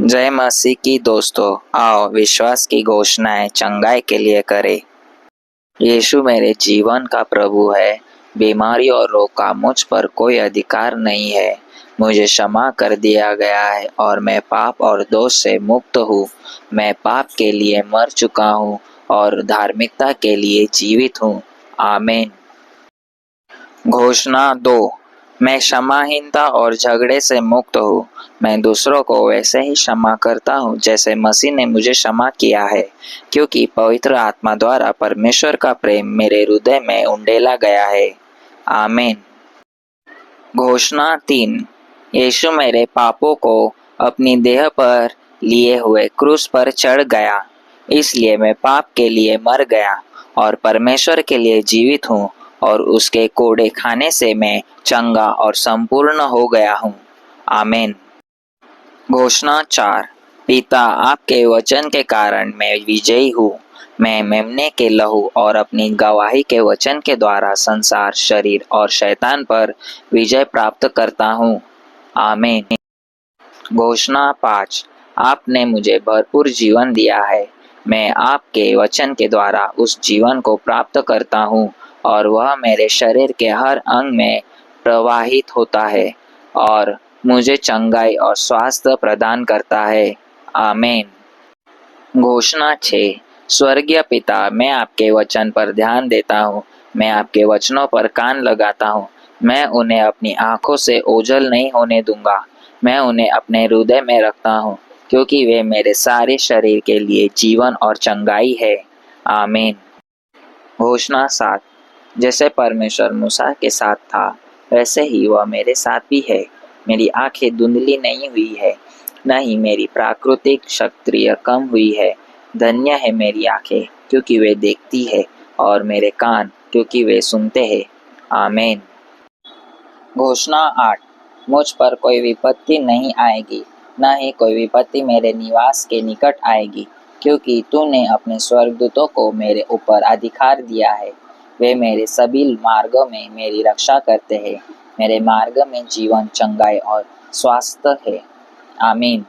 जय मसीह की दोस्तों, आओ विश्वास की घोषणाएं चंगाई के लिए करें। यीशु मेरे जीवन का प्रभु है। बीमारी और रोग का मुझ पर कोई अधिकार नहीं है। मुझे क्षमा कर दिया गया है और मैं पाप और दोष से मुक्त हूँ। मैं पाप के लिए मर चुका हूँ और धार्मिकता के लिए जीवित हूँ। आमीन। घोषणा 2। मैं क्षमाहीनता और झगड़े से मुक्त हूँ। मैं दूसरों को वैसे ही क्षमा करता हूँ जैसे मसीह ने मुझे क्षमा किया है, क्योंकि पवित्र आत्मा द्वारा परमेश्वर का प्रेम मेरे हृदय में उंडेला गया है। आमीन। घोषणा 3। यीशु मेरे पापों को अपनी देह पर लिए हुए क्रूस पर चढ़ गया, इसलिए मैं पाप के लिए मर गया और परमेश्वर के लिए जीवित हूँ और उसके कोड़े खाने से मैं चंगा और संपूर्ण हो गया हूँ। आमीन। घोषणा 4। पिता, आपके वचन के कारण मैं विजयी हूँ। मैं मेमने के लहू और अपनी गवाही के वचन के द्वारा संसार, शरीर और शैतान पर विजय प्राप्त करता हूँ। आमीन। घोषणा 5। आपने मुझे भरपूर जीवन दिया है। मैं आपके वचन के द्वारा उस जीवन को प्राप्त करता हूँ और वह मेरे शरीर के हर अंग में प्रवाहित होता है और मुझे चंगाई और स्वास्थ्य प्रदान करता है। आमीन। घोषणा 6। स्वर्गीय पिता, मैं आपके वचन पर ध्यान देता हूँ। मैं आपके वचनों पर कान लगाता हूँ। मैं उन्हें अपनी आंखों से ओझल नहीं होने दूंगा। मैं उन्हें अपने हृदय में रखता हूँ, क्योंकि वे मेरे सारे शरीर के लिए जीवन और चंगाई है। आमीन। घोषणा 7। जैसे परमेश्वर मूसा के साथ था, वैसे ही वह मेरे साथ भी है। मेरी आंखें धुंधली नहीं हुई है, न ही मेरी प्राकृतिक शक्तियाँ कम हुई है। धन्य है मेरी आंखें, क्योंकि वे देखती है, और मेरे कान, क्योंकि वे सुनते हैं। आमीन। घोषणा 8। मुझ पर कोई विपत्ति नहीं आएगी, न ही कोई विपत्ति मेरे निवास के निकट आएगी, क्योंकि तूने अपने स्वर्गदूतों को मेरे ऊपर अधिकार दिया है। वे मेरे सभी मार्गों में मेरी रक्षा करते हैं। मेरे मार्ग में जीवन, चंगाई और स्वास्थ्य है। आमीन।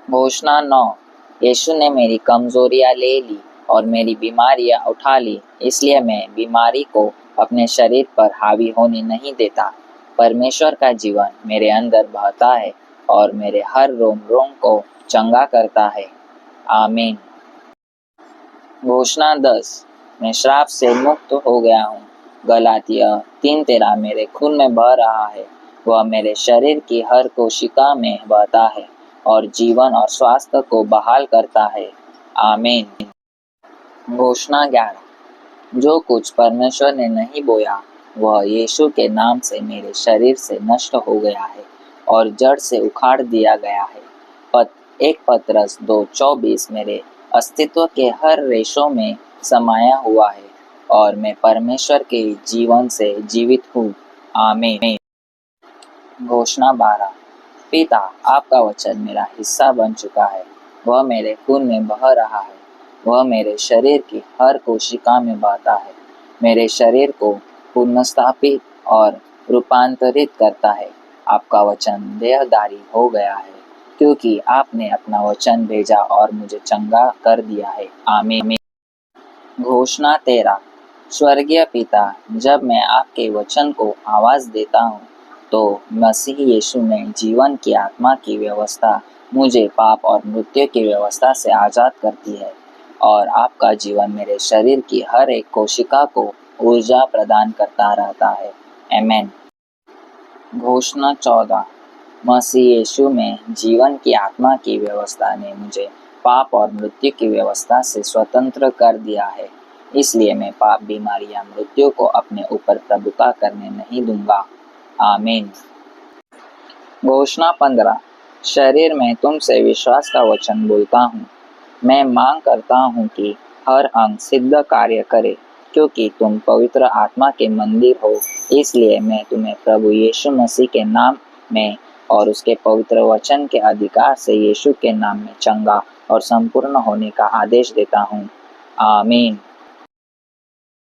घोषणा 9। यीशु ने मेरी कमजोरियां ले ली और मेरी बीमारियां उठा ली, इसलिए मैं बीमारी को अपने शरीर पर हावी होने नहीं देता। परमेश्वर का जीवन मेरे अंदर बहता है और मेरे हर रोम रोम को चंगा करता है। आमीन। घोषणा 10। मैं श्राप से मुक्त हो गया हूँ। गलातिया 3:13 मेरे खून में बह रहा है। वह मेरे शरीर की हर कोशिका में बहता है और जीवन और स्वास्थ्य को बहाल करता है। आमीन। घोषणा 11। जो कुछ परमेश्वर ने नहीं बोया, वह यीशु के नाम से मेरे शरीर से नष्ट हो गया है और जड़ से उखाड़ दिया गया है। 1 पतरस 2:24 मेरे अस्तित्व के हर रेशों में समाया हुआ है और मैं परमेश्वर के जीवन से जीवित हूँ। आमीन। घोषणा 12। पिता, आपका वचन मेरा हिस्सा बन चुका है। वह मेरे खून में बह रहा है। वह मेरे शरीर की हर कोशिका में बहता है। मेरे शरीर को पुनर्स्थापित और रूपांतरित करता है। आपका वचन देहधारी हो गया है, क्योंकि आपने अपना वचन भेजा और मुझे चंगा कर दिया है। आमीन। घोषणा 13। स्वर्गीय पिता, जब मैं आपके वचन को आवाज देता हूँ, तो मसीह यीशु में जीवन की आत्मा की व्यवस्था मुझे पाप और मृत्यु की व्यवस्था से आज़ाद करती है और आपका जीवन मेरे शरीर की हर एक कोशिका को ऊर्जा प्रदान करता रहता है। आमीन। घोषणा 14। मसीह यीशु में जीवन की आत्मा की व्यवस्था ने मुझे पाप और मृत्यु की व्यवस्था से स्वतंत्र कर दिया है, इसलिए मैं पाप, बीमारी या मृत्यु को अपने ऊपर प्रभुता करने नहीं दूंगा। आमीन। घोषणा 15। शरीर में तुमसे विश्वास का वचन बोलता हूँ। मैं मांग करता हूँ कि हर अंग सिद्ध कार्य करे, क्योंकि तुम पवित्र आत्मा के मंदिर हो। इसलिए मैं तुम्हें प्रभु यीशु मसीह के नाम में और उसके पवित्र वचन के अधिकार से यीशु के नाम में चंगा और संपूर्ण होने का आदेश देता हूँ। आमीन।